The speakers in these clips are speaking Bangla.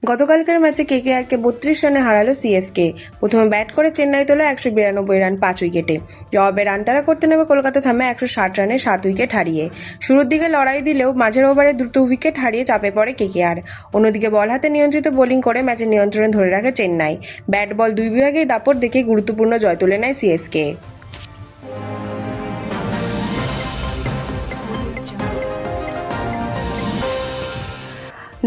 গতকালকের ম্যাচে কেকেআরকে 32 রানে হারালো সিএসকে। প্রথমে ব্যাট করে চেন্নাই তোলা 192 রান 5 উইকেটে। জবাবে রান তাড়া করতে নেমে কলকাতা থামে 160 রানে 7 উইকেট হারিয়ে। শুরুর দিকে লড়াই দিলেও মাঝের ওভারে দ্রুত উইকেট হারিয়ে চাপে পড়ে কেকেআর। অন্যদিকে বল হাতে নিয়ন্ত্রিত বোলিং করে ম্যাচের নিয়ন্ত্রণে ধরে রাখে চেন্নাই। ব্যাট বল দুই বিভাগেই দাপট দেখে গুরুত্বপূর্ণ জয় তুলে নেয় সিএসকে।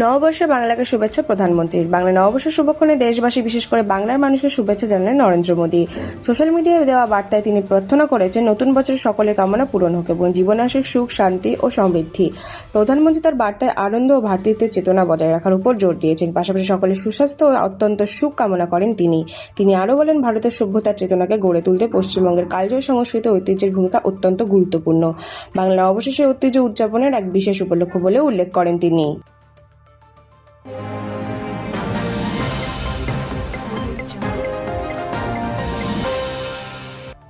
নববর্ষে বাংলাকে শুভেচ্ছা প্রধানমন্ত্রীর। বাংলা নববর্ষের শুভক্ষণে দেশবাসী, বিশেষ করে বাংলার মানুষকে শুভেচ্ছা জানালেন নরেন্দ্র মোদী। সোশ্যাল মিডিয়ায় দেওয়া বার্তায় তিনি প্রার্থনা করেছেন নতুন বছর সকলের কামনা পূরণ হোক এবং জীবনে আসুক সুখ, শান্তি ও সমৃদ্ধি। প্রধানমন্ত্রী তার বার্তায় আনন্দ ও ভ্রাতৃত্বের চেতনা বজায় রাখার উপর জোর দিয়েছেন। পাশাপাশি সকলের সুস্বাস্থ্য ও অত্যন্ত সুখ কামনা করেন তিনি আরও বলেন, ভারতের সভ্যতার চেতনাকে গড়ে তুলতে পশ্চিমবঙ্গের কালজয়ী সংস্কৃতি ঐতিহ্যের ভূমিকা অত্যন্ত গুরুত্বপূর্ণ। বাংলা অবশেষে ঐতিহ্য উদযাপনের এক বিশেষ উপলক্ষ বলে উল্লেখ করেন তিনি।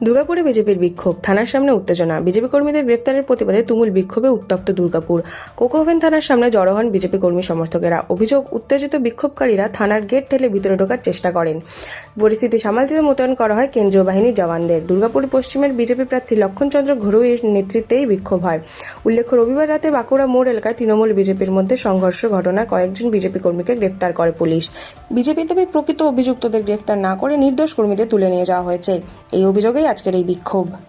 দুর্গাপুরে বিজেপির বিক্ষোভ, থানার সামনে উত্তেজনা। বিজেপি কর্মীদের গ্রেফতারের প্রতিবাদে তুমুল বিক্ষোভে উত্তপ্ত দুর্গাপুর। কোকো ওভেন থানার সামনে জড়ো হন বিজেপি কর্মী সমর্থকেরা। অভিযোগ, উত্তেজিত বিক্ষোভকারীরা থানার গেট ঠেলে ভিতরে ঢোকার চেষ্টা করেন। পরিস্থিতি সামাল দিতে মোতায়েন করা হয় কেন্দ্রীয় বাহিনীর জওয়ানদের। দুর্গাপুর পশ্চিমের বিজেপি প্রার্থী লক্ষণচন্দ্র ঘরুইয়ের নেতৃত্বে এই বিক্ষোভ হয়। উল্লেখ্য, রবিবার রাতে বাঁকুড়া মোড় এলাকায় তৃণমূল বিজেপির মধ্যে সংঘর্ষ ঘটনায় কয়েকজন বিজেপি কর্মীকে গ্রেফতার করে পুলিশ। বিজেপি দাবি, প্রকৃত অভিযুক্তদের গ্রেফতার না করে নির্দোষ কর্মীদের তুলে নিয়ে যাওয়া হয়েছে। এই অভিযোগেই আজকের এই বিক্ষোভ।